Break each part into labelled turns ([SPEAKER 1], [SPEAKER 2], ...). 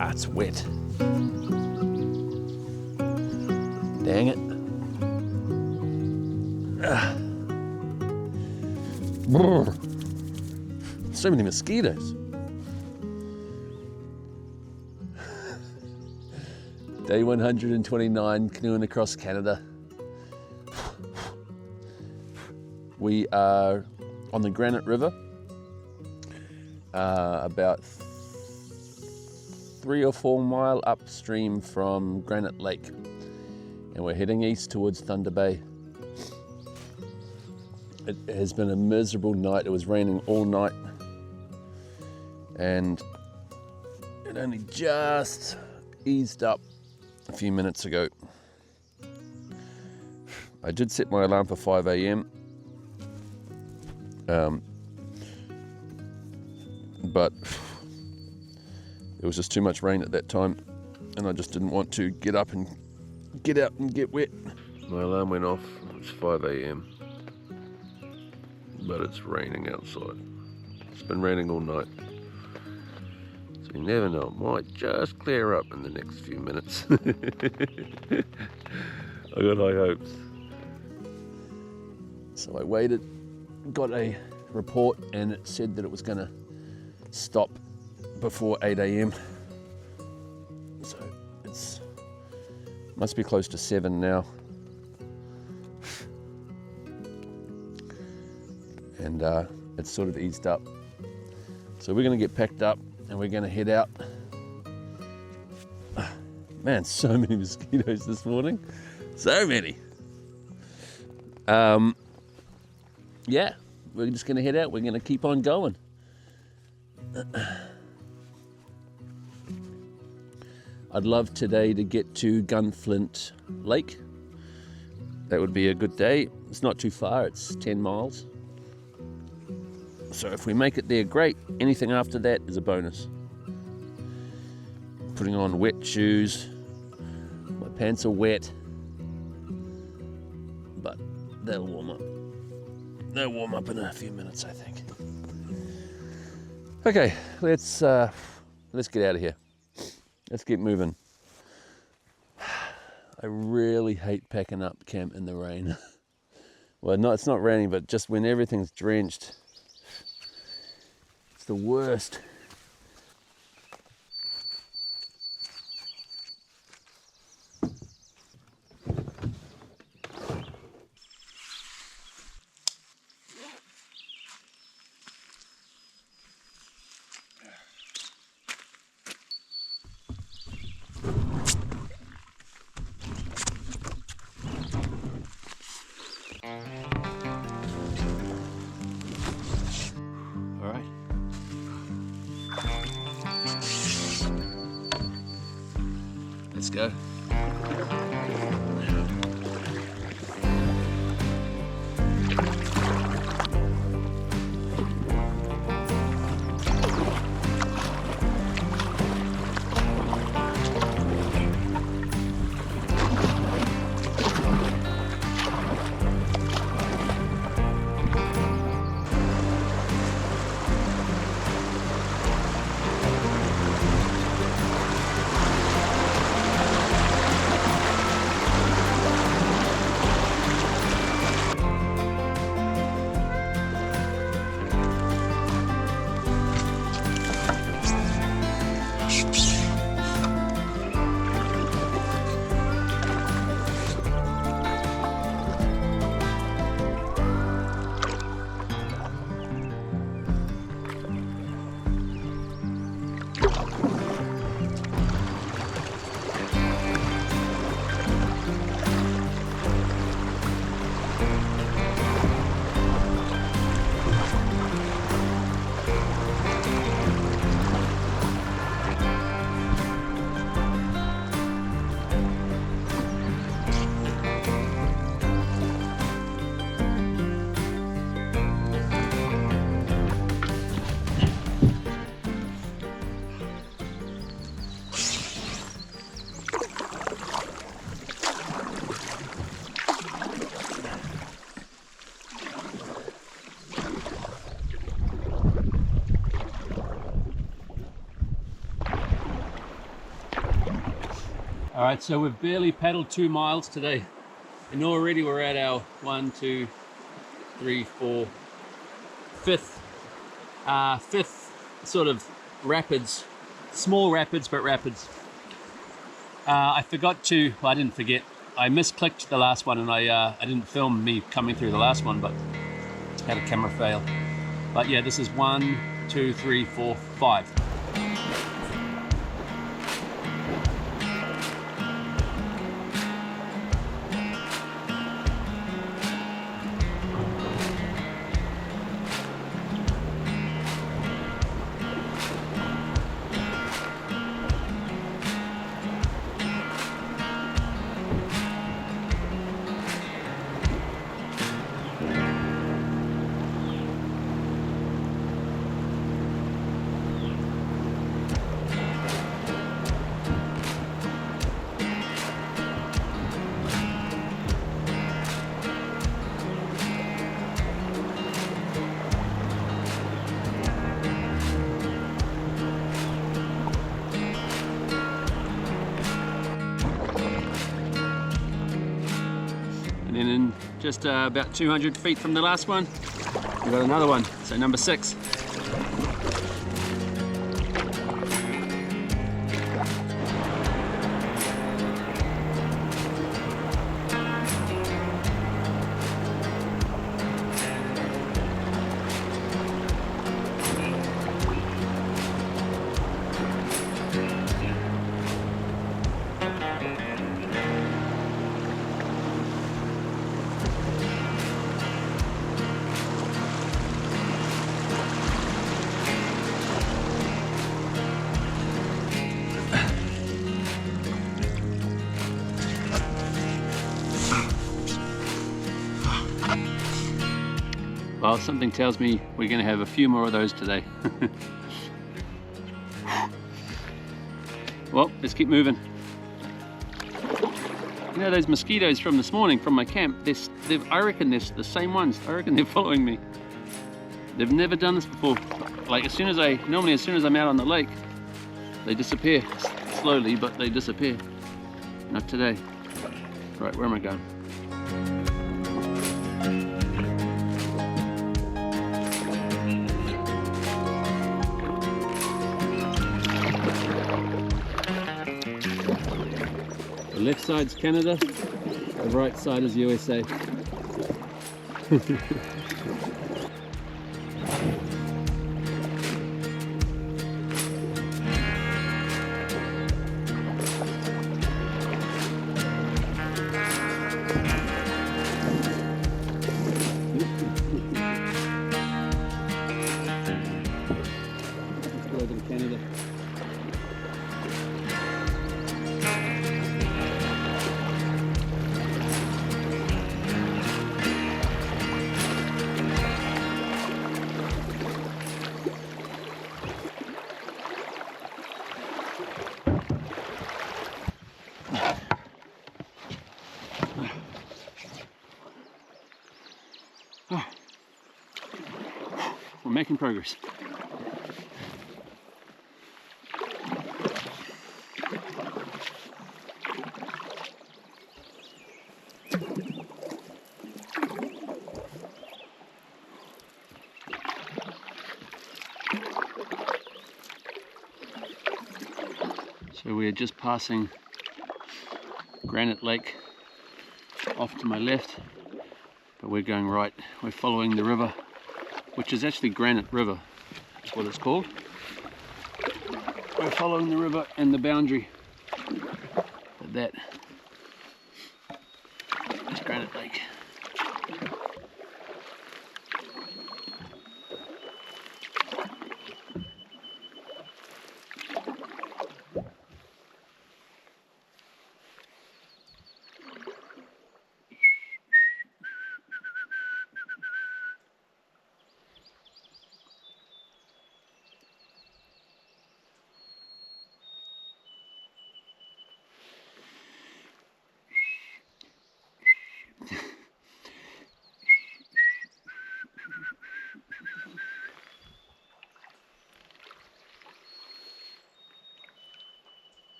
[SPEAKER 1] It's wet. Dang it. So many mosquitoes. Day 129 canoeing across Canada. We are on the Granite River, about 3 or 4 mile upstream from Granite Lake, and we're heading east towards Thunder Bay. It has been a miserable night. It was raining all night, and it only just eased up a few minutes ago. I did set my alarm for 5 a.m. But it was just too much rain at that time, and I just didn't want to get up and get out and get wet. My alarm went off. It's 5 a.m. but it's raining outside. It's been raining all night, so you never know, it might just clear up in the next few minutes. I got high hopes. So I waited, got a report, and it said that it was going to stop before 8 a.m. So it's must be close to 7 now. And it's sort of eased up. So we're going to get packed up and we're going to head out. Man, so many mosquitoes this morning. So many. Yeah, we're just going to head out. We're going to keep on going. I'd love today to get to Gunflint Lake. That would be a good day. It's not too far, it's 10 miles. So if we make it there, great. Anything after that is a bonus. Putting on wet shoes. My pants are wet, but they'll warm up. They'll warm up in a few minutes, I think. Okay, let's get out of here. Let's get moving. I really hate packing up camp in the rain. Well, no, it's not raining, but just when everything's drenched, it's the worst. Let's go. All right, so we've barely paddled 2 miles today, and already we're at our 1, 2, 3, 4, fifth sort of rapids, small rapids, but rapids. I forgot to, well, I didn't forget, I misclicked the last one, and I didn't film me coming through the last one, but had a camera fail. But yeah, this is 1, 2, 3, 4, 5. And then in just about 200 feet from the last one, we've got another one, so number 6. Well, something tells me we're going to have a few more of those today. Well, let's keep moving. You know those mosquitoes from this morning from my camp, I reckon they're the same ones. I reckon they're following me. They've never done this before. Like normally as soon as I'm out on the lake, they disappear. Slowly, but they disappear. Not today. Right, where am I going? The left side's Canada, the right side is USA. Let's go over to Canada. We're making progress. So we are just passing Granite Lake off to my left, but we're going right. We're following the river, which is actually Granite River, that's what it's called. We're following the river and the boundary of that is Granite Lake.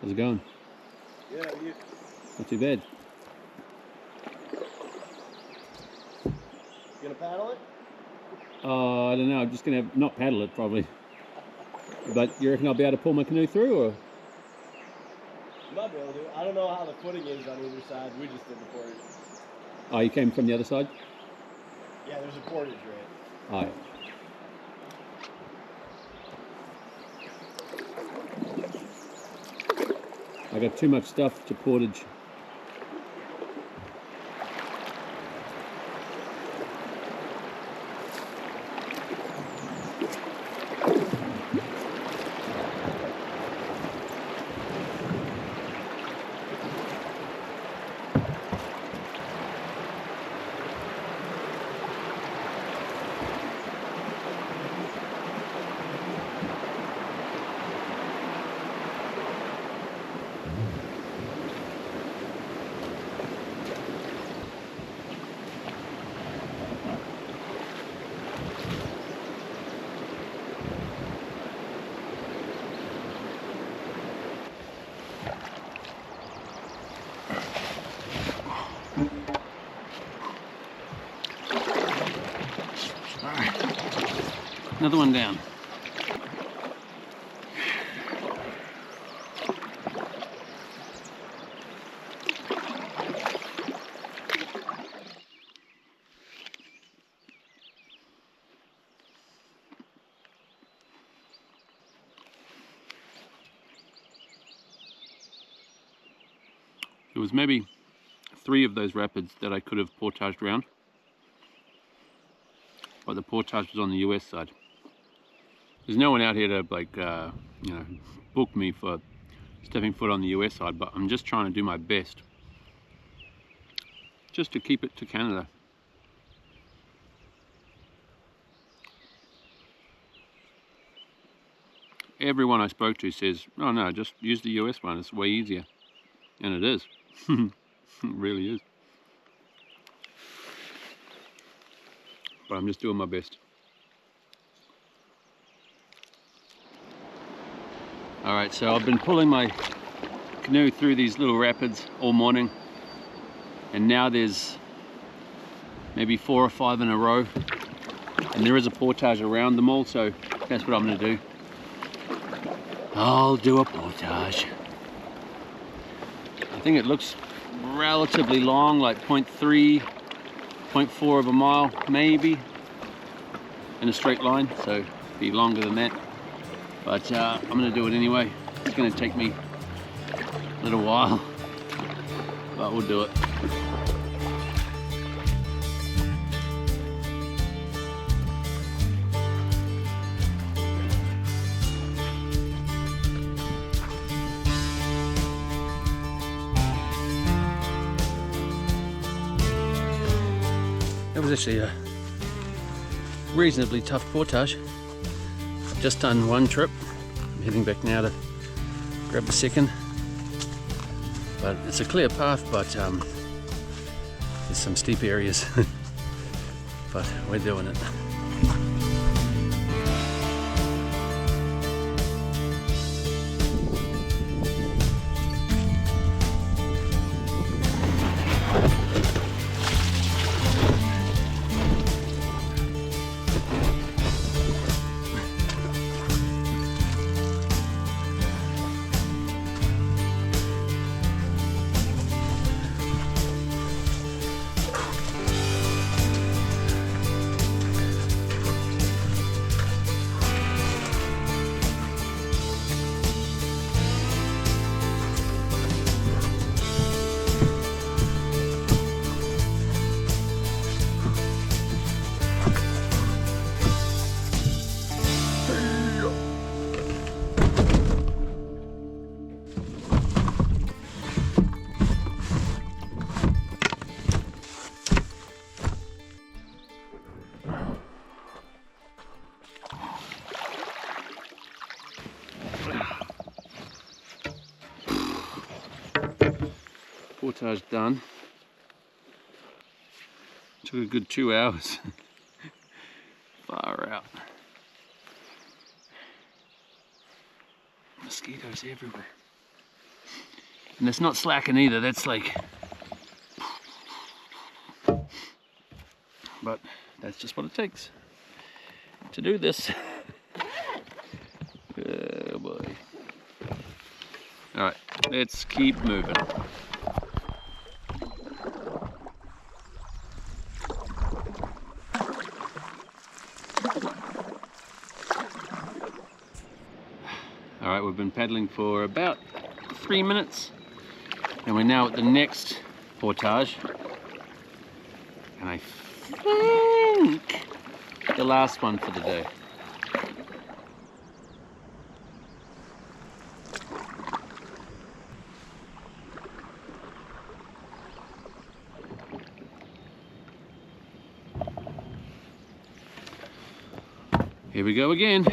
[SPEAKER 1] How's it going?
[SPEAKER 2] Yeah, you
[SPEAKER 1] Not too bad.
[SPEAKER 2] gonna paddle it?
[SPEAKER 1] I don't know, I'm just gonna not paddle it probably. But you reckon I'll be able to pull my canoe through, or?
[SPEAKER 2] You might be able to. I don't know how the footing is on either side. We just did the portage.
[SPEAKER 1] Oh, you came from the other side?
[SPEAKER 2] Yeah, there's a portage, right?
[SPEAKER 1] Alright. I got too much stuff to portage. Another one down. There was maybe 3 of those rapids that I could have portaged around, but the portage was on the US side. There's no one out here to you know, book me for stepping foot on the US side, but I'm just trying to do my best just to keep it to Canada. Everyone I spoke to says, oh no, just use the US one, it's way easier. And it is. It really is. But I'm just doing my best. Alright, so I've been pulling my canoe through these little rapids all morning, and now there's maybe 4 or 5 in a row, and there is a portage around them all, so that's what I'm going to do. I'll do a portage. I think it looks relatively long, like 0.3, 0.4 of a mile maybe, in a straight line, so it'll be longer than that. But I'm going to do it anyway. It's going to take me a little while, but we'll do it. That was actually a reasonably tough portage. I've just done one trip. I'm heading back now to grab the second. But it's a clear path, but there's some steep areas. But we're doing it. Portage done. Took a good 2 hours. Far out. Mosquitoes everywhere. And it's not slacking either, that's like, but that's just what it takes to do this. Oh boy. All right, let's keep moving. All right, we've been paddling for about 3 minutes and we're now at the next portage. And I think the last one for the day. Here we go again.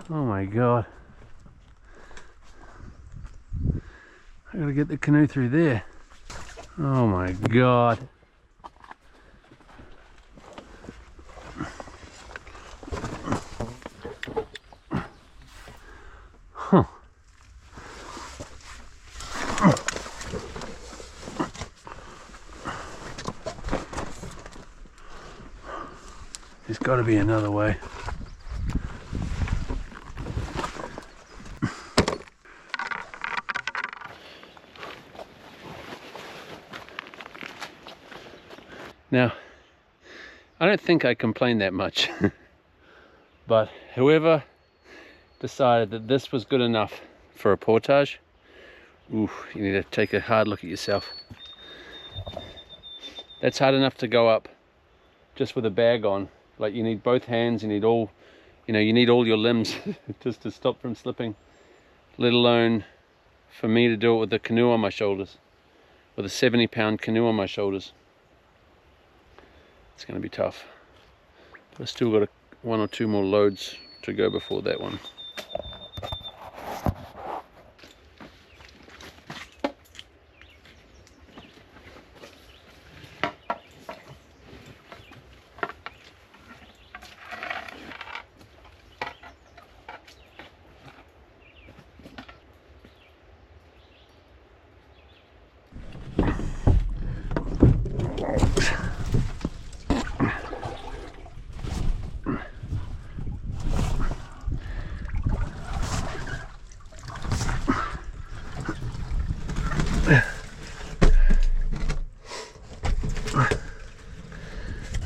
[SPEAKER 1] Oh my God. I gotta get the canoe through there. Oh my God. Huh. There's got to be another way. Now, I don't think I complained that much, but whoever decided that this was good enough for a portage, ooh, you need to take a hard look at yourself. That's hard enough to go up just with a bag on. Like, you need both hands, you need all, you need all your limbs just to stop from slipping, let alone for me to do it with a canoe on my shoulders, with a 70-pound canoe on my shoulders. It's going to be tough. I've still got one or two more loads to go before that one.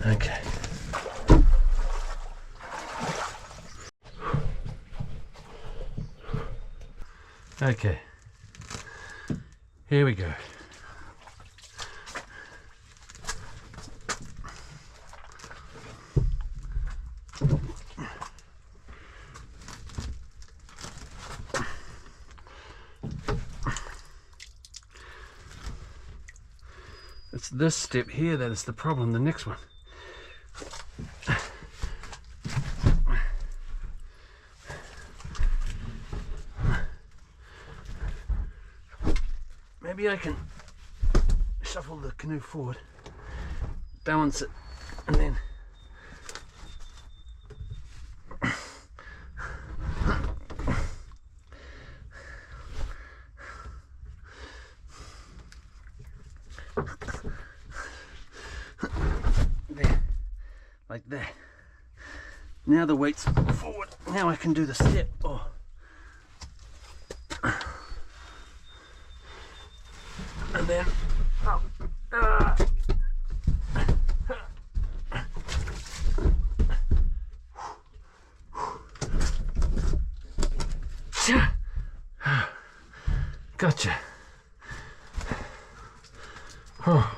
[SPEAKER 1] Okay. Okay. Here we go. It's this step here that is the problem, the next one. Maybe I can shuffle the canoe forward, balance it, and then there, like that. Now the weight's forward. Now I can do the step. Oh. And then up. Gotcha. Oh.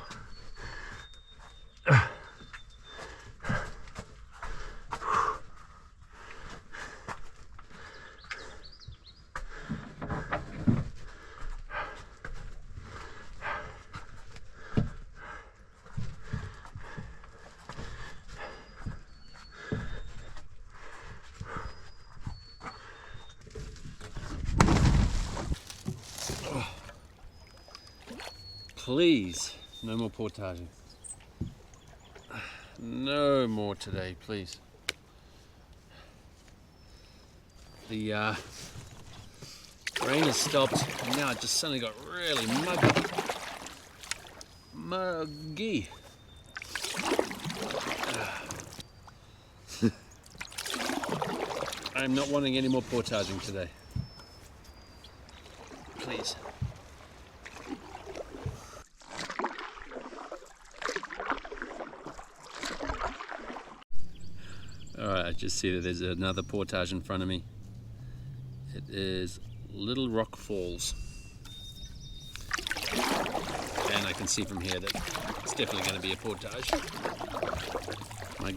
[SPEAKER 1] please, no more portaging. No more today, please. The rain has stopped, and now it just suddenly got really muggy. I'm not wanting any more portaging today. Please. Alright, I just see that there's another portage in front of me. It is Little Rock Falls. And I can see from here that it's definitely going to be a portage. My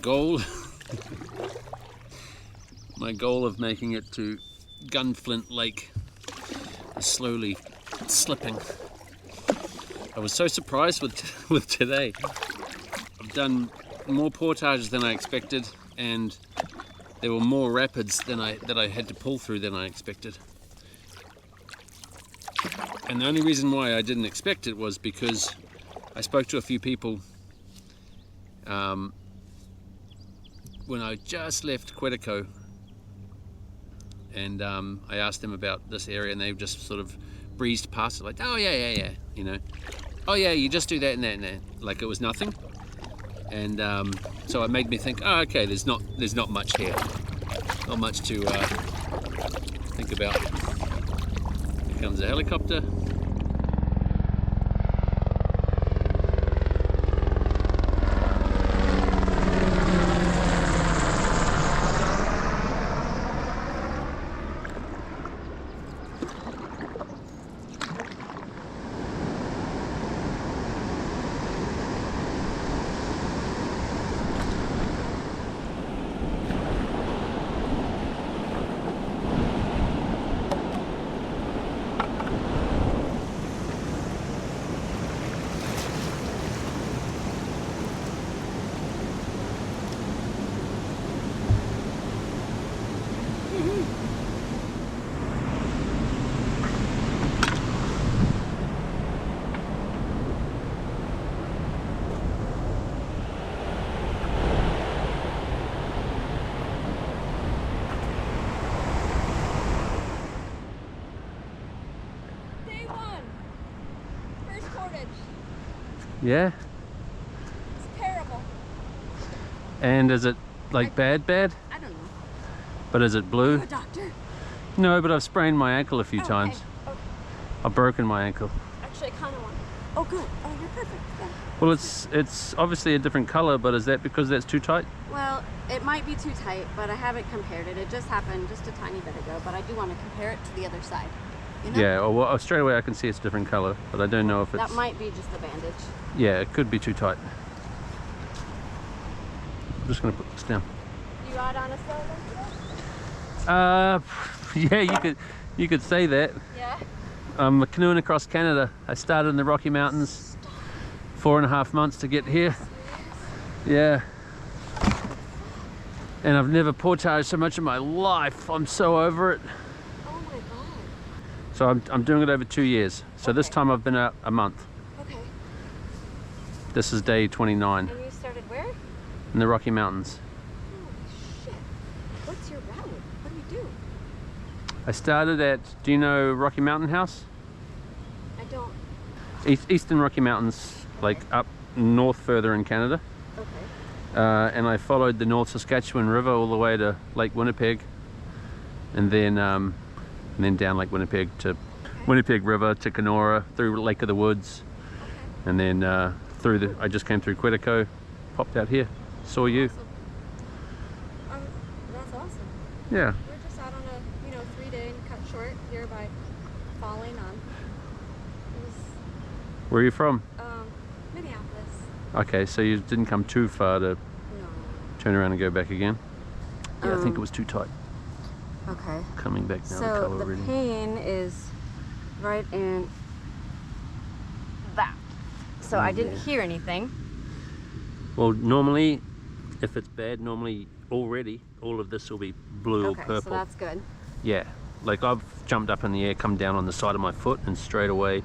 [SPEAKER 1] goal of making it to Gunflint Lake is slowly slipping. I was so surprised with today. I've done more portages than I expected, and there were more rapids that I had to pull through than I expected. And the only reason why I didn't expect it was because I spoke to a few people when I just left Quetico, and I asked them about this area, and they just sort of breezed past it like, oh yeah, you know, oh yeah, you just do that and that and that, like it was nothing. And so it made me think, oh okay, there's not much here, not much to think about. Here comes a helicopter. Yeah.
[SPEAKER 3] It's terrible.
[SPEAKER 1] And is it like bad?
[SPEAKER 3] I don't know.
[SPEAKER 1] But is it blue?
[SPEAKER 3] Are you a doctor?
[SPEAKER 1] No, but I've sprained my ankle a few times.
[SPEAKER 3] Okay.
[SPEAKER 1] I've broken my ankle.
[SPEAKER 3] Actually, I kind of want. Oh, good. Oh, you're perfect then.
[SPEAKER 1] Well, it's obviously a different color, but is that because that's too tight?
[SPEAKER 3] Well, it might be too tight, but I haven't compared it. It just happened just a tiny bit ago, but I do want to compare it to the other side. You know?
[SPEAKER 1] Yeah, well, straight away I can see it's a different color, but I don't know if it's...
[SPEAKER 3] That might be just the bandage.
[SPEAKER 1] Yeah, it could be too tight. I'm just going to put this down.
[SPEAKER 3] You out on a solo?
[SPEAKER 1] Yeah, you could say that.
[SPEAKER 3] Yeah.
[SPEAKER 1] I'm canoeing across Canada. I started in the Rocky Mountains. 4.5 months to get here. Yeah. And I've never portaged so much in my life. I'm so over it.
[SPEAKER 3] Oh my god.
[SPEAKER 1] So I'm doing it over 2 years. So
[SPEAKER 3] Okay.
[SPEAKER 1] this time I've been out a month.
[SPEAKER 3] Okay.
[SPEAKER 1] This is day 29
[SPEAKER 3] And you started where?
[SPEAKER 1] in the Rocky Mountains.
[SPEAKER 3] Holy shit. What's your route? What do you do?
[SPEAKER 1] I started at, do you know Rocky Mountain House?
[SPEAKER 3] I don't.
[SPEAKER 1] Eastern Rocky Mountains, like up north further in Canada.
[SPEAKER 3] Okay.
[SPEAKER 1] And I followed the North Saskatchewan River all the way to Lake Winnipeg, and then down Lake Winnipeg to Winnipeg River to Kenora, through Lake of the Woods,
[SPEAKER 3] Okay.
[SPEAKER 1] and then I just came through Quetico, popped out here, saw you.
[SPEAKER 3] Awesome. That's awesome.
[SPEAKER 1] Yeah.
[SPEAKER 3] We're just out on a 3-day cut short here by falling on. It was
[SPEAKER 1] Where are you from?
[SPEAKER 3] Minneapolis.
[SPEAKER 1] Okay, so you didn't come too far to
[SPEAKER 3] No.
[SPEAKER 1] turn around and go back again? Yeah, I think it was too tight.
[SPEAKER 3] Okay.
[SPEAKER 1] Coming back now, the
[SPEAKER 3] So
[SPEAKER 1] color
[SPEAKER 3] the
[SPEAKER 1] already.
[SPEAKER 3] pain is right in that. So I didn't hear anything.
[SPEAKER 1] Well, normally, if it's bad, normally already all of this will be blue
[SPEAKER 3] Okay,
[SPEAKER 1] or purple.
[SPEAKER 3] so that's good.
[SPEAKER 1] Yeah, like I've jumped up in the air, come down on the side of my foot, and straight away it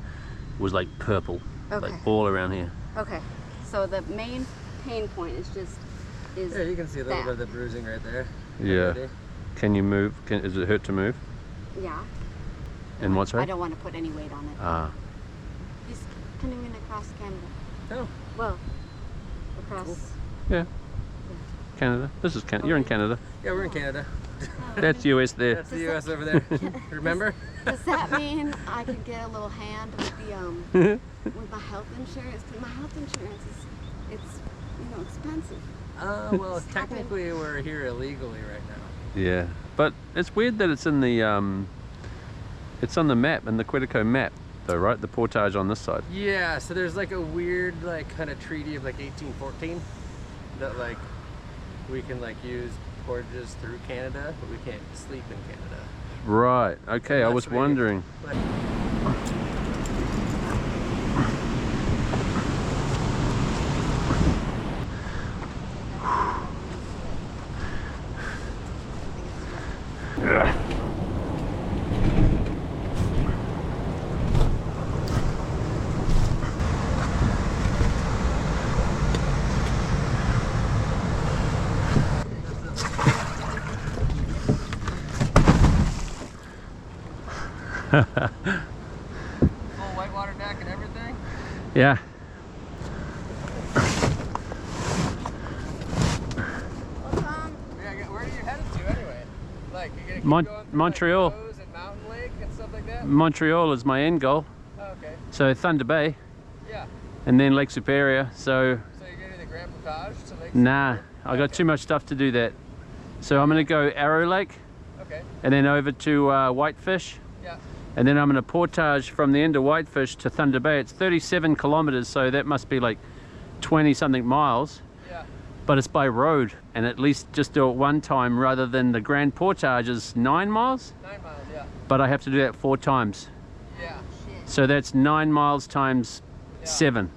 [SPEAKER 1] was like purple.
[SPEAKER 3] Okay.
[SPEAKER 1] like all around here.
[SPEAKER 3] Okay. So the main pain point is
[SPEAKER 2] Yeah, you can see a little bit of the bruising right there.
[SPEAKER 1] Yeah.
[SPEAKER 2] Already.
[SPEAKER 1] Can you move? Does it hurt to move?
[SPEAKER 3] Yeah.
[SPEAKER 1] In what way?
[SPEAKER 3] I don't want to put any weight on it.
[SPEAKER 1] Ah.
[SPEAKER 3] He's canoeing across Canada.
[SPEAKER 2] Oh.
[SPEAKER 3] Well, across.
[SPEAKER 2] Cool.
[SPEAKER 1] Yeah. Canada. This is Canada. You're in Canada.
[SPEAKER 2] Yeah, we're in Canada.
[SPEAKER 1] That's US there.
[SPEAKER 2] That's the US over there. Remember?
[SPEAKER 3] Does that mean I can get a little hand with the with my health insurance? Because my health insurance it's expensive.
[SPEAKER 2] Well, technically we're here illegally right now.
[SPEAKER 1] Yeah, but it's weird that it's in the it's on the map, in the Quetico map, though, right? The portage on this side.
[SPEAKER 2] Yeah, so there's like a weird like kind of treaty of like 1814 that like we can like use portages through Canada, but we can't sleep in Canada.
[SPEAKER 1] Right. Okay, I was wondering.
[SPEAKER 2] Full whitewater deck and everything?
[SPEAKER 1] Yeah.
[SPEAKER 2] Where are you headed to anyway? Like, you're gonna keep going through,
[SPEAKER 1] Montreal.
[SPEAKER 2] like, Rose and Mountain Lake and stuff like that?
[SPEAKER 1] Montreal is my end goal.
[SPEAKER 2] Oh, okay.
[SPEAKER 1] So Thunder Bay.
[SPEAKER 2] Yeah.
[SPEAKER 1] And then Lake Superior. So
[SPEAKER 2] So you're getting the Grand Portage to Lake
[SPEAKER 1] nah,
[SPEAKER 2] Superior?
[SPEAKER 1] I got too much stuff to do that. So I'm gonna go Arrow Lake.
[SPEAKER 2] Okay.
[SPEAKER 1] And then over to Whitefish.
[SPEAKER 2] Yeah.
[SPEAKER 1] And then I'm going to portage from the end of Whitefish to Thunder Bay. It's 37 kilometers, so that must be like 20 something miles.
[SPEAKER 2] Yeah.
[SPEAKER 1] But it's by road, and at least just do it one time rather than the Grand Portage is 9 miles.
[SPEAKER 2] 9 miles, yeah.
[SPEAKER 1] But I have to do that 4 times.
[SPEAKER 2] Yeah.
[SPEAKER 1] So that's 9 miles times 7.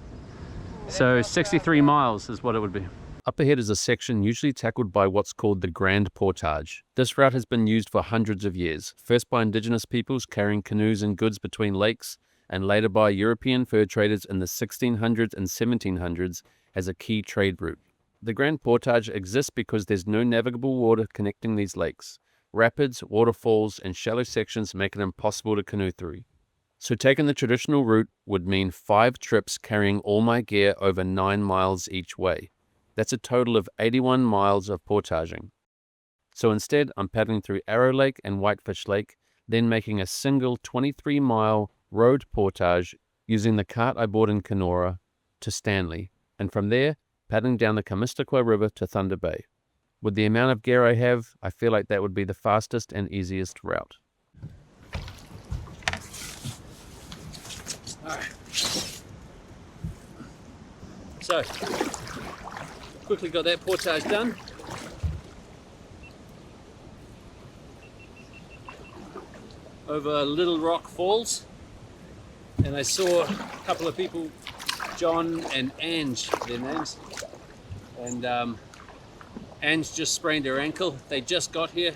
[SPEAKER 1] So 63 miles is what it would be. Up ahead is a section usually tackled by what's called the Grand Portage. This route has been used for hundreds of years, first by indigenous peoples carrying canoes and goods between lakes, and later by European fur traders in the 1600s and 1700s as a key trade route. The Grand Portage exists because there's no navigable water connecting these lakes. Rapids, waterfalls, and shallow sections make it impossible to canoe through. So taking the traditional route would mean 5 trips carrying all my gear over 9 miles each way. That's a total of 81 miles of portaging. So instead, I'm paddling through Arrow Lake and Whitefish Lake, then making a single 23-mile road portage using the cart I bought in Kenora to Stanley, and from there, paddling down the Kaministiquia River to Thunder Bay. With the amount of gear I have, I feel like that would be the fastest and easiest route. All right. So, quickly got that portage done. Over Little Rock Falls, and I saw a couple of people, John and Ange, their names, and Ange just sprained her ankle. They just got here,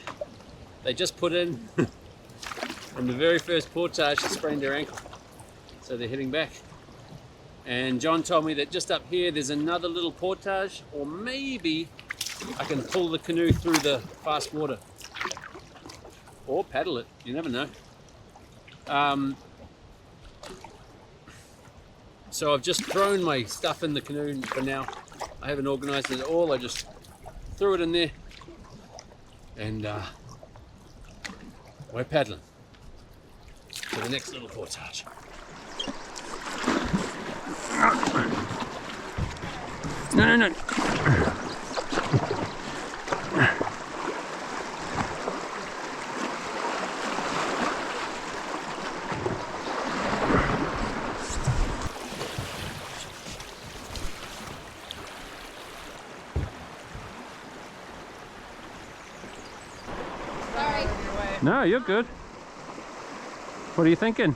[SPEAKER 1] they just put in, and the very first portage she sprained her ankle, so they're heading back. And John told me that just up here there's another little portage, or maybe I can pull the canoe through the fast water. Or paddle it, you never know. So I've just thrown my stuff in the canoe for now. I haven't organized it at all, I just threw it in there. And we're paddling to the next little portage. No.
[SPEAKER 3] Sorry.
[SPEAKER 1] No, you're good. What are you thinking?
[SPEAKER 2] We're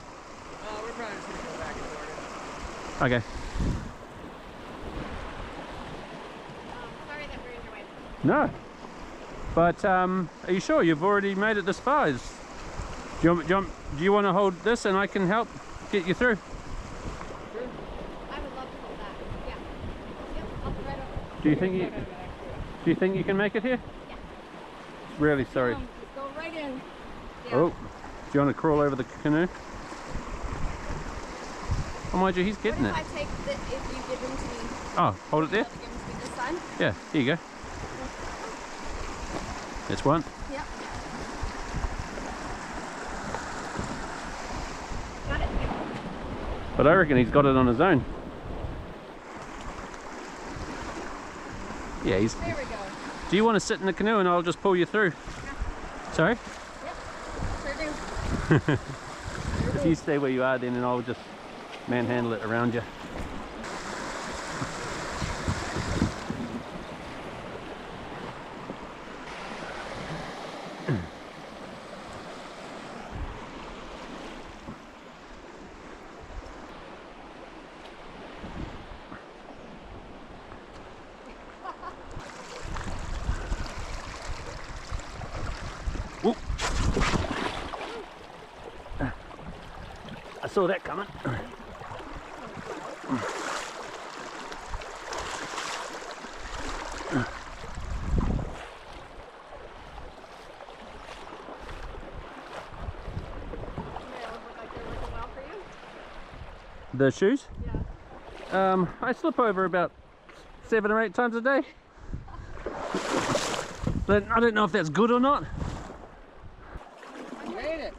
[SPEAKER 2] probably just gonna go back and forth.
[SPEAKER 1] Okay.
[SPEAKER 3] Sorry that we're in your way.
[SPEAKER 1] No. But are you sure you've already made it this far? Do you want to hold this and I can help get you through?
[SPEAKER 2] Sure.
[SPEAKER 1] Do you think you can make it here?
[SPEAKER 3] Yeah.
[SPEAKER 1] Really sorry.
[SPEAKER 3] Just go right in. Yeah.
[SPEAKER 1] Oh, do you want to crawl over the canoe? Oh, mind you, he's getting
[SPEAKER 3] What
[SPEAKER 1] it.
[SPEAKER 3] if I take the, if you give them to me?
[SPEAKER 1] Oh, hold it there.
[SPEAKER 3] Give them to me this side?
[SPEAKER 1] Yeah, here you go. That's one.
[SPEAKER 3] Yep. Got it.
[SPEAKER 1] But I reckon he's got it on his own. Yeah, he's...
[SPEAKER 3] There we go.
[SPEAKER 1] Do you want to sit in the canoe and I'll just pull you through?
[SPEAKER 3] Yeah.
[SPEAKER 1] Sorry?
[SPEAKER 3] Yep. Sure do.
[SPEAKER 1] If you stay where you are then, and I'll just manhandle it around you. Whoop. I saw that coming. The shoes?
[SPEAKER 3] Yeah.
[SPEAKER 1] I slip over about 7 or 8 times a day. But I don't know if that's good or not.
[SPEAKER 2] You made it.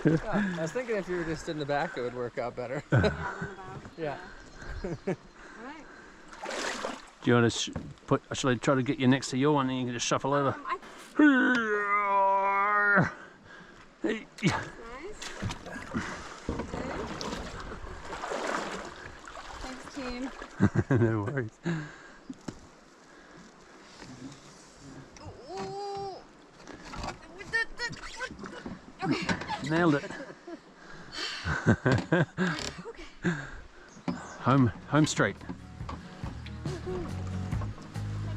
[SPEAKER 2] Yeah, I was thinking if you were just in the back, it would work out better. Yeah.
[SPEAKER 3] Alright.
[SPEAKER 1] Do you want to should I try to get you next to your one and you can just shuffle over? Hey.
[SPEAKER 3] Nice. Thanks, team.
[SPEAKER 1] No worries.
[SPEAKER 3] Okay.
[SPEAKER 1] Nailed it.
[SPEAKER 3] Okay.
[SPEAKER 1] Home straight.
[SPEAKER 3] Thank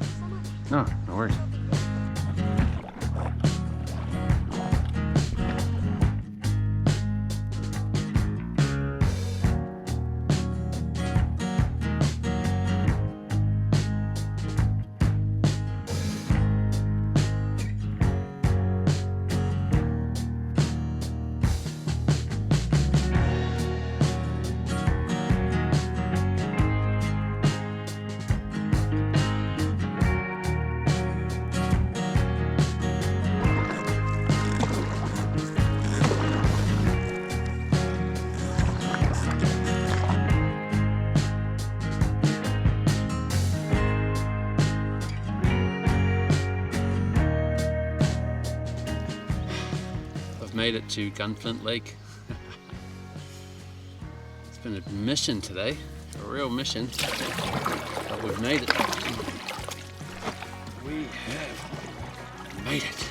[SPEAKER 3] you so much.
[SPEAKER 1] No worries. Made it to Gunflint Lake. It's been a mission today, a real mission, but we've made it. We have made it.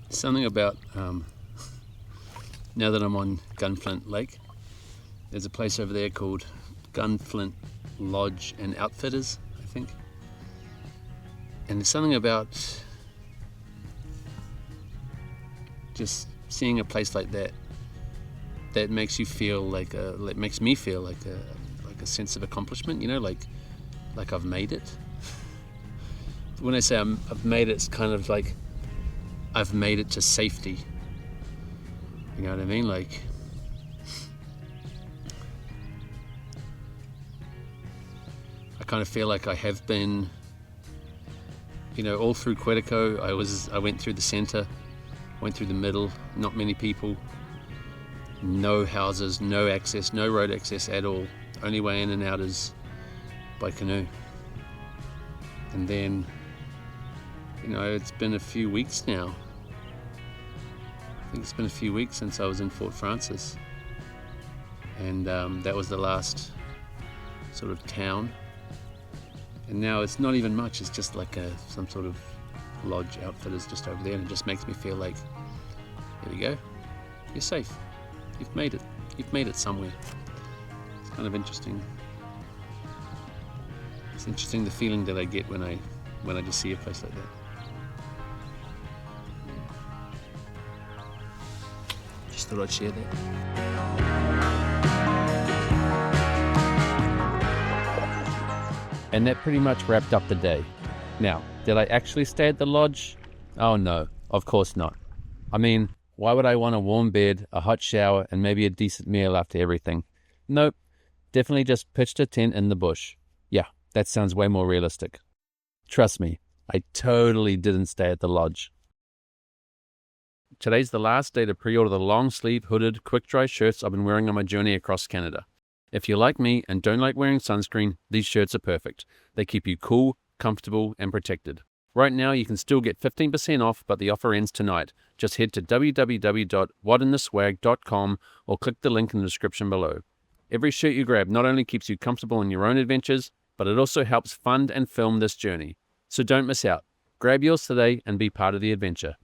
[SPEAKER 1] Something about now that I'm on Gunflint Lake, there's a place over there called Gunflint Lodge and Outfitters, I think. And there's something about just seeing a place like that that makes you feel like it makes me feel like a sense of accomplishment, you know, like I've made it. When I say I've made it, it's kind of like I've made it to safety. You know what I mean? Like, I kind of feel like I have been, you know, all through Quetico. I went through the center, went through the middle, not many people, no houses, no access, no road access at all. Only way in and out is by canoe. And then, you know, it's been a few weeks now. I think it's been a few weeks since I was in Fort Frances. And that was the last sort of town. And now it's not even much, it's just like some sort of lodge outfitters just over there, and it just makes me feel like, here we go, you're safe, you've made it somewhere. It's kind of interesting. It's interesting the feeling that I get when I just see a place like that. Just thought I'd share that. And that pretty much wrapped up the day. Now, did I actually stay at the lodge? Oh no, of course not. I mean, why would I want a warm bed, a hot shower, and maybe a decent meal after everything? Nope, definitely just pitched a tent in the bush. Yeah, that sounds way more realistic. Trust me, I totally didn't stay at the lodge. Today's the last day to pre-order the long-sleeve, hooded, quick-dry shirts I've been wearing on my journey across Canada. If you're like me and don't like wearing sunscreen, these shirts are perfect. They keep you cool, comfortable, and protected. Right now, you can still get 15% off, but the offer ends tonight. Just head to www.whatintheswag.com or click the link in the description below. Every shirt you grab not only keeps you comfortable in your own adventures, but it also helps fund and film this journey. So don't miss out. Grab yours today and be part of the adventure.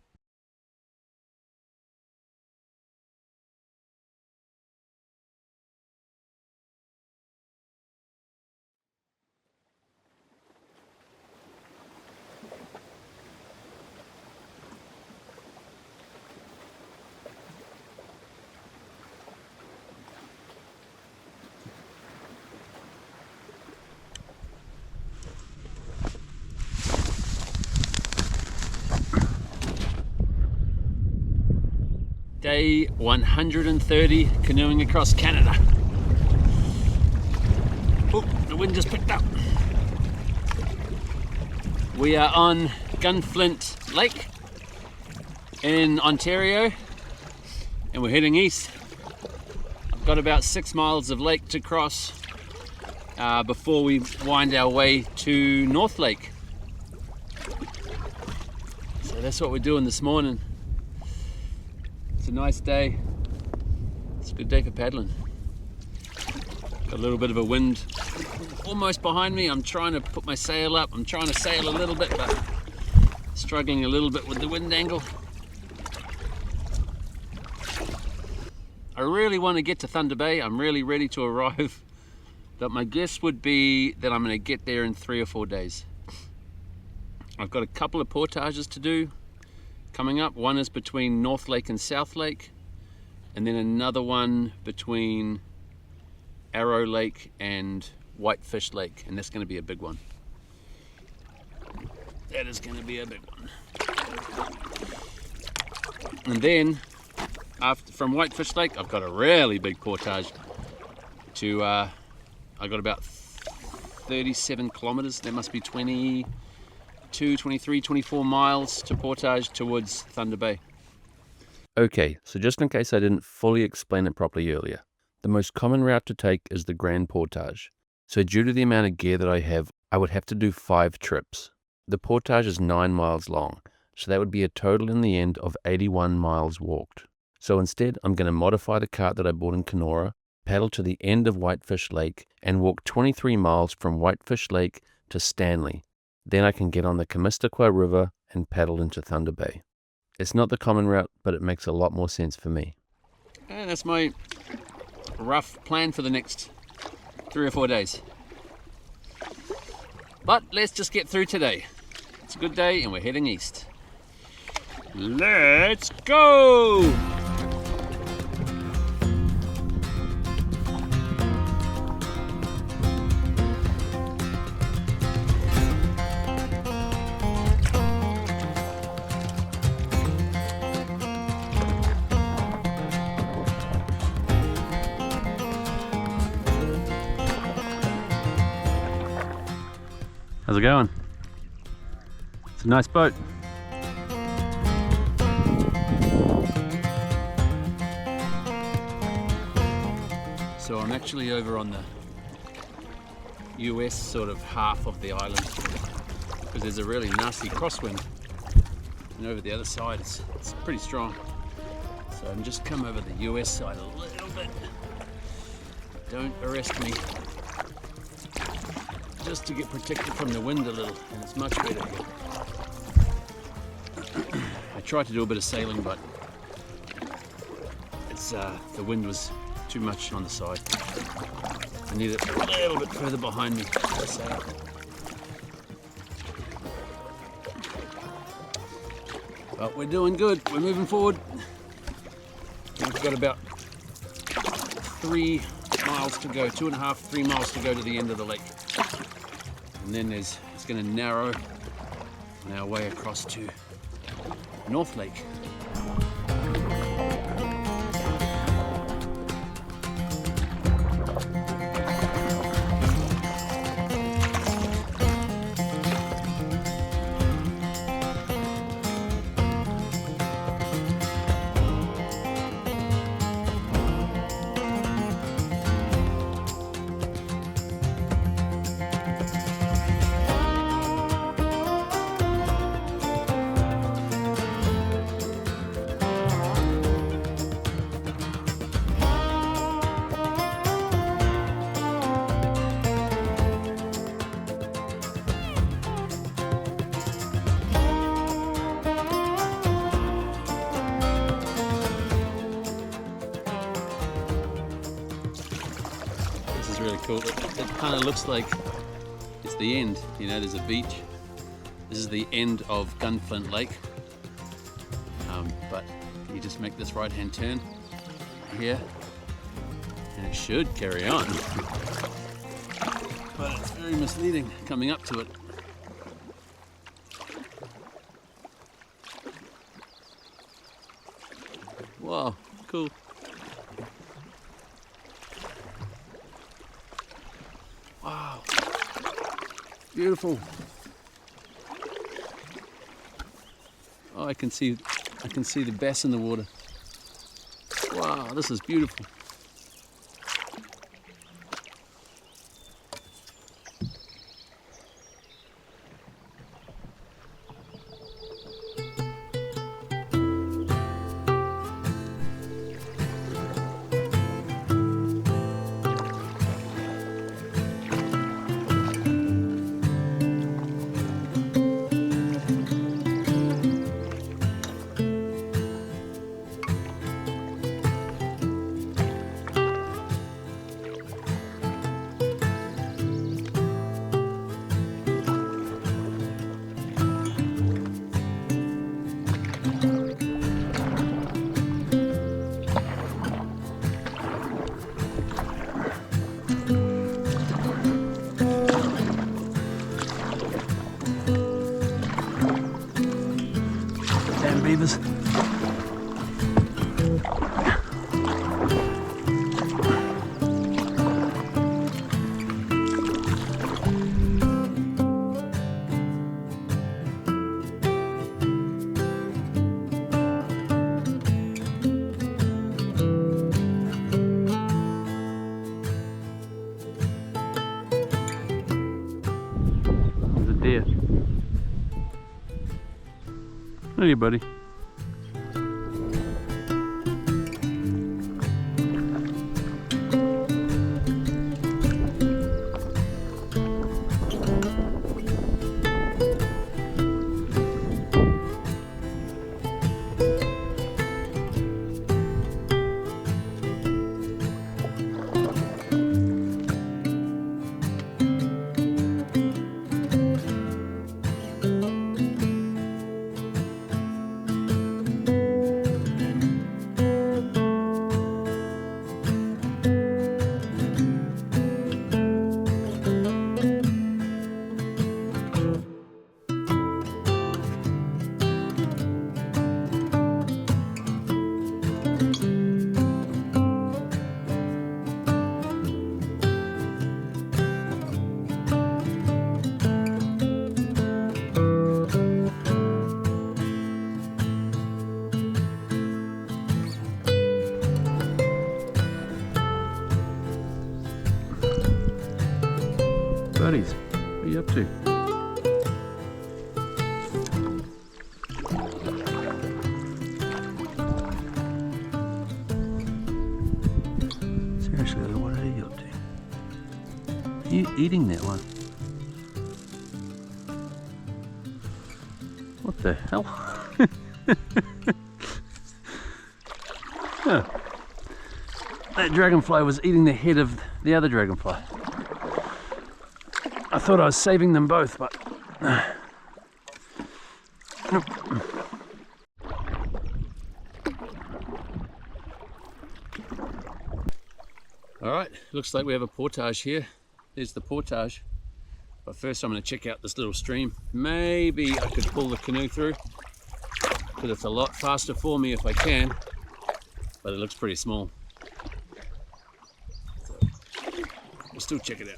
[SPEAKER 1] Day 130 canoeing across Canada. Oh, the wind just picked up. We are on Gunflint Lake in Ontario and we're heading east. I've got about 6 miles of lake to cross before we wind our way to North Lake. So that's what we're doing this morning. It's a nice day. It's a good day for paddling. Got a little bit of a wind almost behind me. I'm trying to put my sail up. I'm trying to sail a little bit, but struggling a little bit with the wind angle. I really want to get to Thunder Bay. I'm really ready to arrive, but my guess would be that I'm going to get there in 3 or 4 days. I've got a couple of portages to do coming up. One is between North Lake and South Lake, and then another one between Arrow Lake and Whitefish Lake, and that's going to be a big one. That is going to be a big one. And then from Whitefish Lake, I've got a really big portage to I got about 37 kilometers. That must be 22, 23, 24 miles to Portage towards Thunder Bay. Okay, so just in case I didn't fully explain it properly earlier, the most common route to take is the Grand Portage. So due to the amount of gear that I have, I would have to do 5 trips. The portage is 9 miles long, so that would be a total in the end of 81 miles walked. So instead, I'm going to modify the cart that I bought in Kenora, paddle to the end of Whitefish Lake, and walk 23 miles from Whitefish Lake to Stanley. Then I can get on the Kaministiquia River and paddle into Thunder Bay. It's not the common route, but it makes a lot more sense for me. And that's my rough plan for the next 3 or 4 days. But let's just get through today. It's a good day and we're heading east. Let's go! How's it going? It's a nice boat. So I'm actually over on the US sort of half of the island because there's a really nasty crosswind, and over the other side it's pretty strong. So I'm just come over the US side a little bit. Don't arrest me. Just to get protected from the wind a little, and it's much better here. I tried to do a bit of sailing, but it's the wind was too much on the side. I need it a little bit further behind me to sail. But we're doing good. We're moving forward. We've got about 3 miles to go, 2.5, 3 miles to go to the end of the lake. And then it's going to narrow on our way across to North Lake. Really cool. It kind of looks like it's the end, you know, there's a beach. This is the end of Gunflint Lake, but you just make this right hand turn here and it should carry on, but it's very misleading coming up to it. Wow, cool. Wow, beautiful. Oh, I can see the bass in the water. Wow, this is beautiful. Beavers. There's a deer. Hey, buddy. Buddies, what are you up to? Seriously, what are you up to? Are you eating that one? What the hell? Huh. That dragonfly was eating the head of the other dragonfly. I thought I was saving them both, but nope. All right, looks like we have a portage here. There's the portage. But first I'm going to check out this little stream. Maybe I could pull the canoe through, because it's a lot faster for me if I can, but it looks pretty small. So we'll still check it out.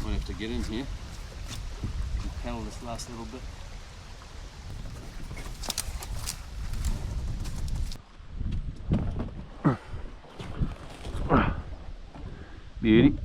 [SPEAKER 1] Might have to get in here and paddle this last little bit. Beauty.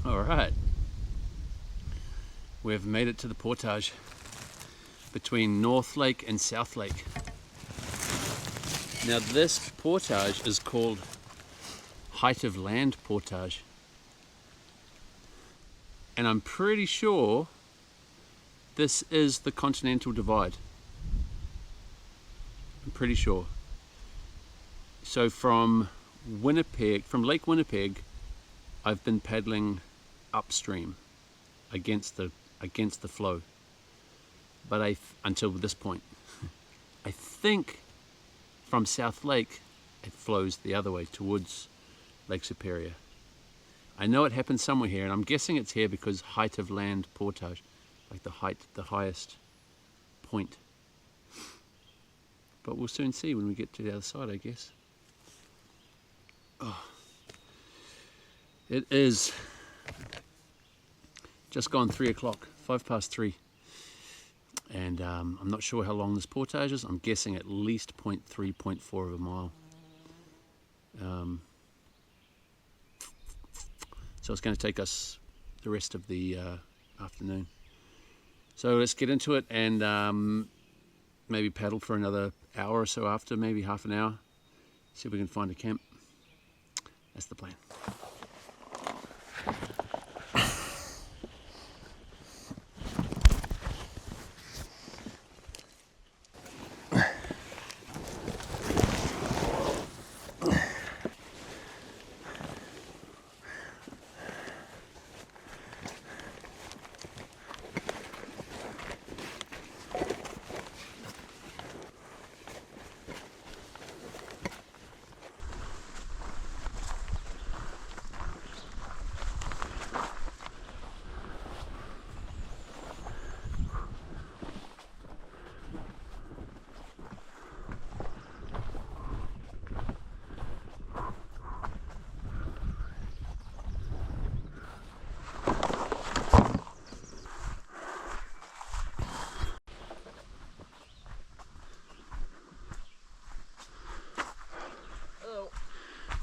[SPEAKER 1] Alright, we've made it to the portage between North Lake and South Lake. Now this portage is called Height of Land Portage, and I'm pretty sure this is the Continental Divide. I'm pretty sure. So from Lake Winnipeg, I've been paddling upstream against the flow, but until this point. I think from South Lake it flows the other way towards Lake Superior. I know it happens somewhere here, and I'm guessing it's here because Height of Land Portage, like the highest point. But we'll soon see when we get to the other side, I guess. Oh. It is just gone 3 o'clock, 3:05, and I'm not sure how long this portage is. I'm guessing at least 0.3, 0.4 of a mile. So it's going to take us the rest of the afternoon. So let's get into it and maybe paddle for another hour or so after, maybe half an hour. See if we can find a camp. That's the plan.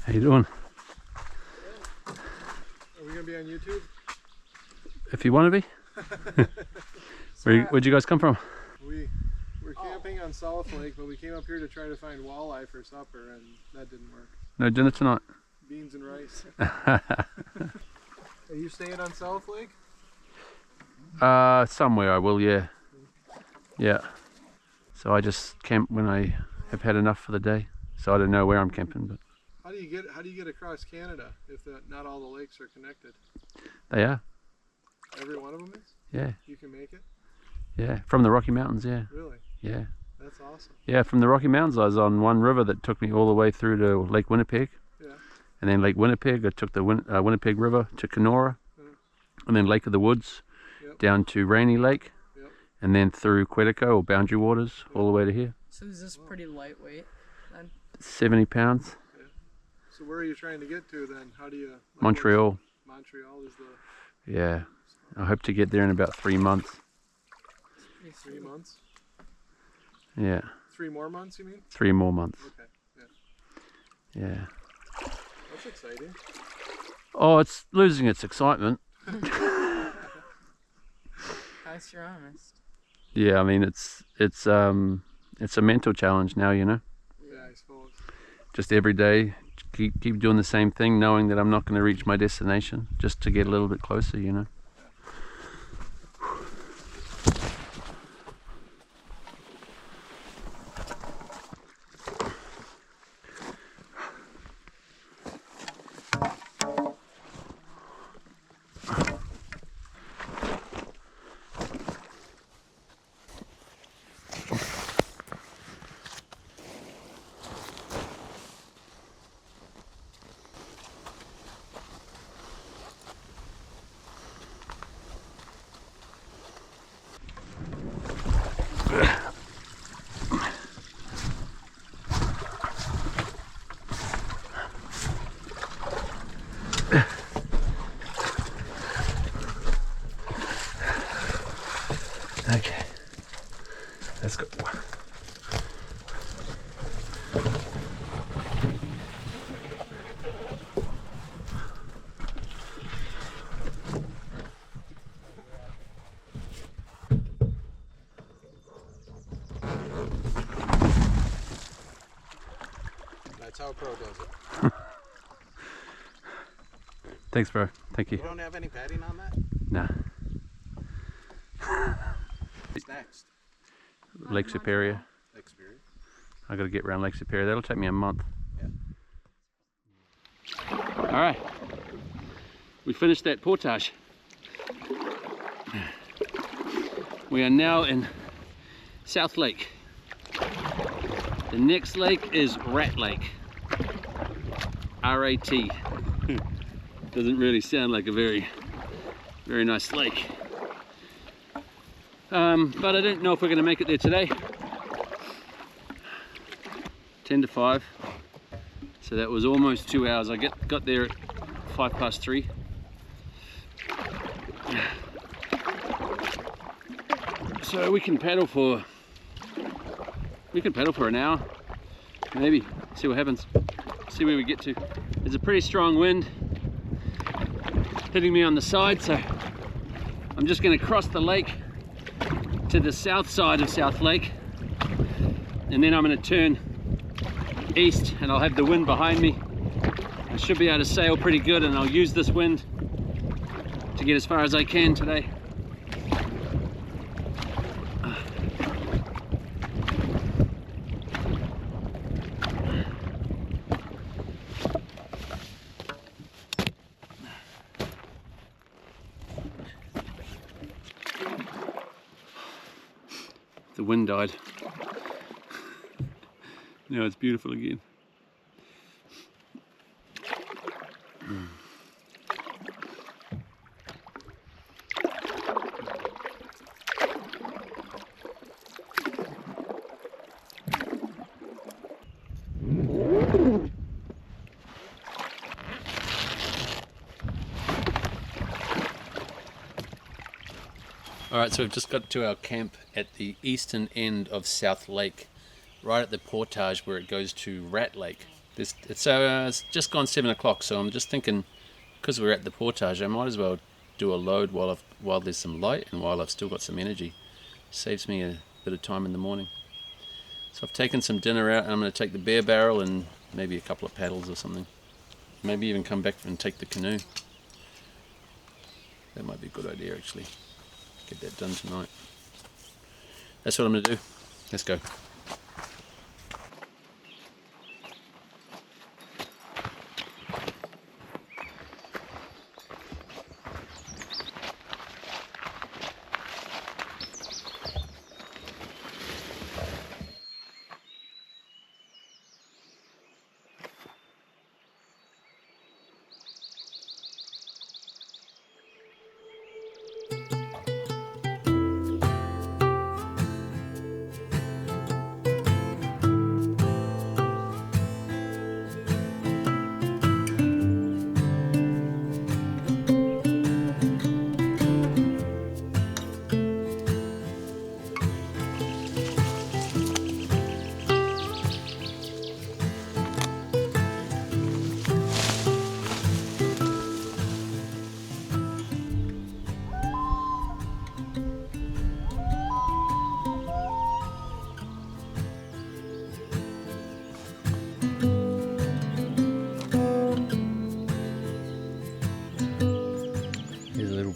[SPEAKER 1] How you doing?
[SPEAKER 4] Are we gonna be on YouTube?
[SPEAKER 1] If you want to be. Where'd you guys come from?
[SPEAKER 4] We're camping on South Lake, but we came up here to try to find walleye for supper, and that didn't work.
[SPEAKER 1] No dinner tonight?
[SPEAKER 4] Beans and rice. Are you staying on South Lake?
[SPEAKER 1] Somewhere I will, yeah. Yeah. So I just camp when I have had enough for the day. So I don't know where I'm camping, but
[SPEAKER 4] How do you get across Canada if not all the lakes are connected?
[SPEAKER 1] they are.
[SPEAKER 4] Every one of them is?
[SPEAKER 1] Yeah.
[SPEAKER 4] You can make it?
[SPEAKER 1] Yeah. From the Rocky Mountains, yeah.
[SPEAKER 4] Really?
[SPEAKER 1] Yeah.
[SPEAKER 4] That's awesome.
[SPEAKER 1] Yeah, from the Rocky Mountains I was on one river that took me all the way through to Lake Winnipeg.
[SPEAKER 4] Yeah.
[SPEAKER 1] And then Lake Winnipeg, I took the Winnipeg River to Kenora. And then Lake of the Woods, down to Rainy Lake. And then through Quetico or Boundary Waters, all the way to here.
[SPEAKER 5] So is this pretty lightweight then?
[SPEAKER 1] 70 pounds.
[SPEAKER 4] Yeah. So where are you trying to get to then? How do you...
[SPEAKER 1] Montreal.
[SPEAKER 4] Montreal is the...
[SPEAKER 1] Yeah. I hope to get there in about 3 months.
[SPEAKER 4] 3 months?
[SPEAKER 1] Yeah.
[SPEAKER 4] 3 more months, you mean?
[SPEAKER 1] 3 more months.
[SPEAKER 4] Okay,
[SPEAKER 1] Yeah.
[SPEAKER 4] That's exciting.
[SPEAKER 1] Oh, it's losing its excitement.
[SPEAKER 5] How's your honest?
[SPEAKER 1] Yeah, I mean it's a mental challenge now, you know.
[SPEAKER 4] Yeah, I suppose.
[SPEAKER 1] Just every day, keep doing the same thing, knowing that I'm not going to reach my destination, just to get a little bit closer, you know. Okay, let's go.
[SPEAKER 6] That's how a pro does it.
[SPEAKER 1] Thanks, bro. Thank you.
[SPEAKER 6] You don't have any padding on that?
[SPEAKER 1] Nah.
[SPEAKER 6] What's next?
[SPEAKER 1] Lake Superior.
[SPEAKER 6] Lake Superior?
[SPEAKER 1] I got to get around Lake Superior. That'll take me a month.
[SPEAKER 6] Yeah.
[SPEAKER 1] All right. We finished that portage. We are now in South Lake. The next lake is Rat Lake. R-A-T. Doesn't really sound like a very nice lake. But I don't know if we're going to make it there today. 10 to 5. So that was almost 2 hours. I got there at 3:05. So we can paddle for an hour, maybe. See what happens. See where we get to. There's a pretty strong wind hitting me on the side, so I'm just going to cross the lake to the south side of South Lake, and then I'm going to turn east and I'll have the wind behind me. I should be able to sail pretty good, and I'll use this wind to get as far as I can today. The wind died. Now it's beautiful again. Alright, so we've just got to our camp at the eastern end of South Lake, right at the portage where it goes to Rat Lake. It's just gone 7 o'clock, so I'm just thinking, because we're at the portage, I might as well do a load while there's some light and while I've still got some energy. Saves me a bit of time in the morning. So I've taken some dinner out, and I'm going to take the beer barrel and maybe a couple of paddles or something. Maybe even come back and take the canoe. That might be a good idea, actually. Get that done tonight. That's what I'm going to do. Let's go.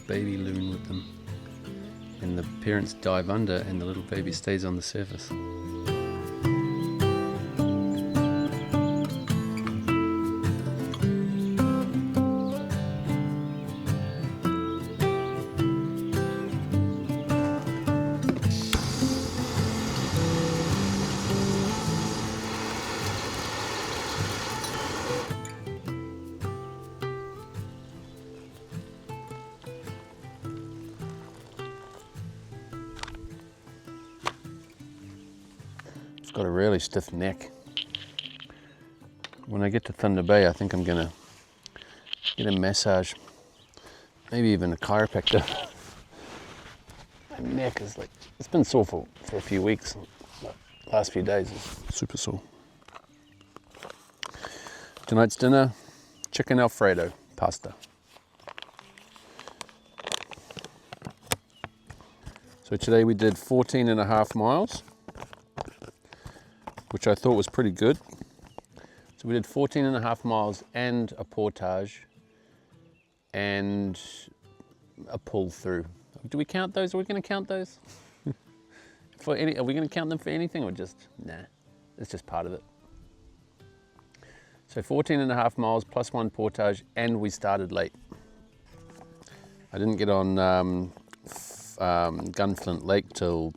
[SPEAKER 1] Baby loon with them, and the parents dive under and the little baby stays on the surface. Got a really stiff neck. When I get to Thunder Bay, I think I'm gonna get a massage, maybe even a chiropractor. My neck is like, it's been sore for a few weeks. The last few days is super sore. Tonight's dinner, chicken Alfredo pasta. So today we did 14.5 miles. Which I thought was pretty good. So we did 14.5 miles and a portage and a pull through. Do we count those? Are we going to count those? Are we going to count them for anything or just, nah, it's just part of it. So 14.5 miles plus one portage, and we started late. I didn't get on Gunflint Lake till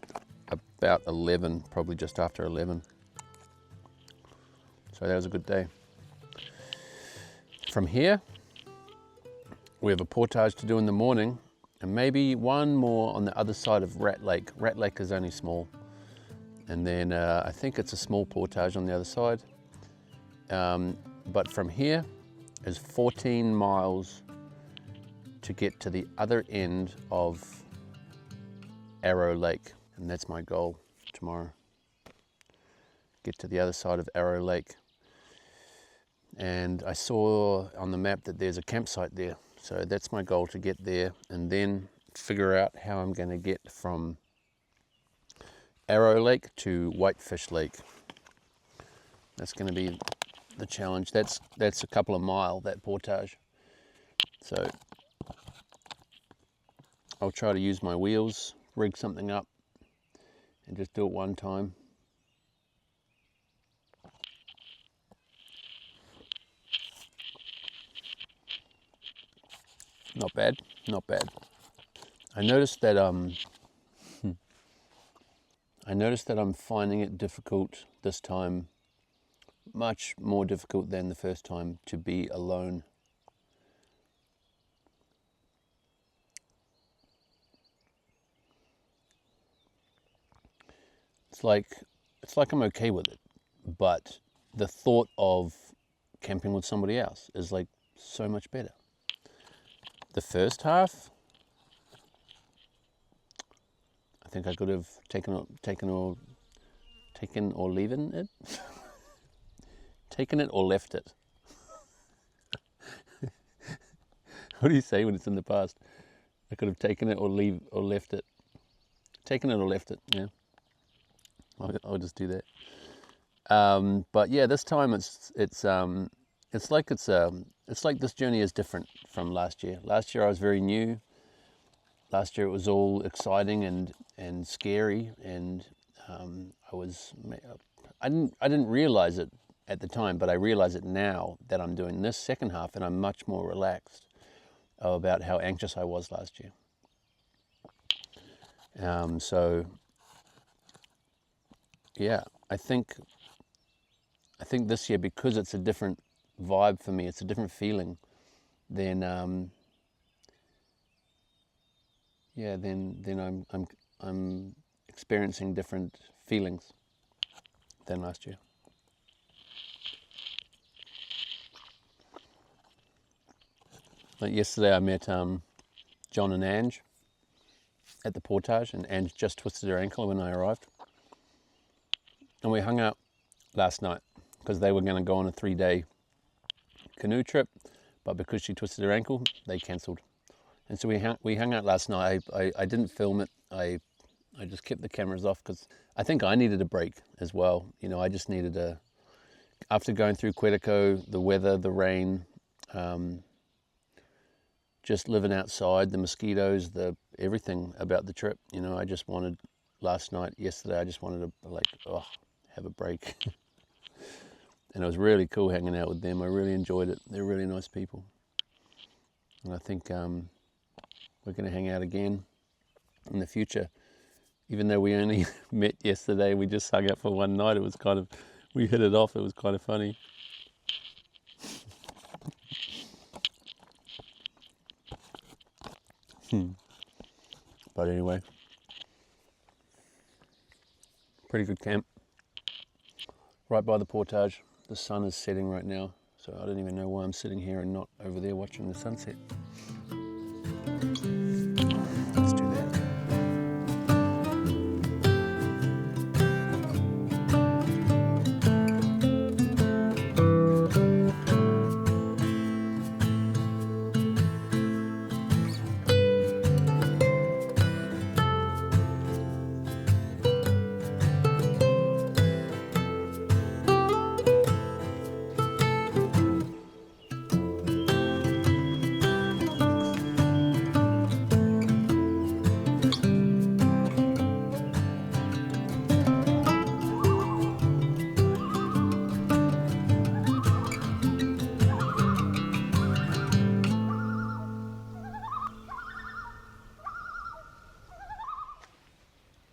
[SPEAKER 1] about 11, probably just after 11. So that was a good day. From here, we have a portage to do in the morning, and maybe one more on the other side of Rat Lake. Rat Lake is only small. And then I think it's a small portage on the other side. But from here is 14 miles to get to the other end of Arrow Lake. And that's my goal tomorrow. Get to the other side of Arrow Lake. And I saw on the map that there's a campsite there. So that's my goal, to get there and then figure out how I'm going to get from Arrow Lake to Whitefish Lake. That's going to be the challenge. That's a couple of miles, that portage. So I'll try to use my wheels, rig something up and just do it one time. Not bad, not bad. I noticed that I'm finding it difficult this time, much more difficult than the first time, to be alone. It's like I'm okay with it, but the thought of camping with somebody else is like so much better. The first half, I think I could have taken or leaving it. Taken it or left it. What do you say when it's in the past? I could have taken it or left it. Taken it or left it, yeah. I'll just do that. But yeah, this time it's like this journey is different from last year. Last year I was very new. Last year it was all exciting and scary, and I didn't realize it at the time, but I realize it now that I'm doing this second half, and I'm much more relaxed about how anxious I was last year. So yeah, I think this year, because it's a different vibe for me, it's a different feeling, then I'm experiencing different feelings than last year. Like yesterday, I met John and Ange at the Portage, and Ange just twisted her ankle when I arrived. And we hung out last night because they were going to go on a 3-day canoe trip, but because she twisted her ankle, they cancelled. And so we hung out last night. I didn't film it. I just kept the cameras off because I think I needed a break as well. You know, I just needed after going through Quetico, the weather, the rain, just living outside, the mosquitoes, everything about the trip. You know, I just wanted, yesterday, I just wanted to have a break. And it was really cool hanging out with them. I really enjoyed it. They're really nice people. And I think we're going to hang out again in the future. Even though we only met yesterday, we just hung out for one night. It was we hit it off. It was kind of funny. But anyway, pretty good camp. Right by the Portage. The sun is setting right now, so I don't even know why I'm sitting here and not over there watching the sunset. Let's do that.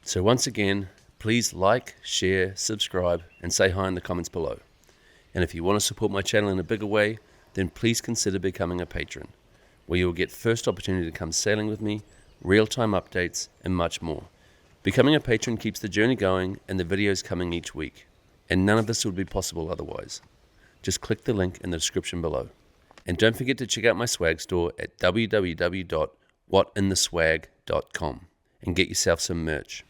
[SPEAKER 1] So once again, please like, share, subscribe, and say hi in the comments below. And if you want to support my channel in a bigger way, then please consider becoming a patron, where you will get first opportunity to come sailing with me, real-time updates, and much more. Becoming a patron keeps the journey going and the videos coming each week, and none of this would be possible otherwise. Just click the link in the description below. And don't forget to check out my swag store at www.whatintheswag.com and get yourself some merch.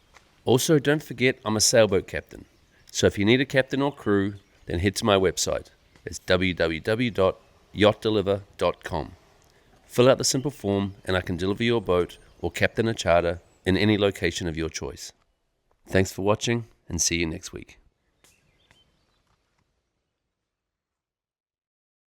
[SPEAKER 1] Also, don't forget I'm a sailboat captain, so if you need a captain or crew, then head to my website. It's www.yachtdeliver.com. Fill out the simple form and I can deliver your boat or captain a charter in any location of your choice. Thanks for watching and see you next week.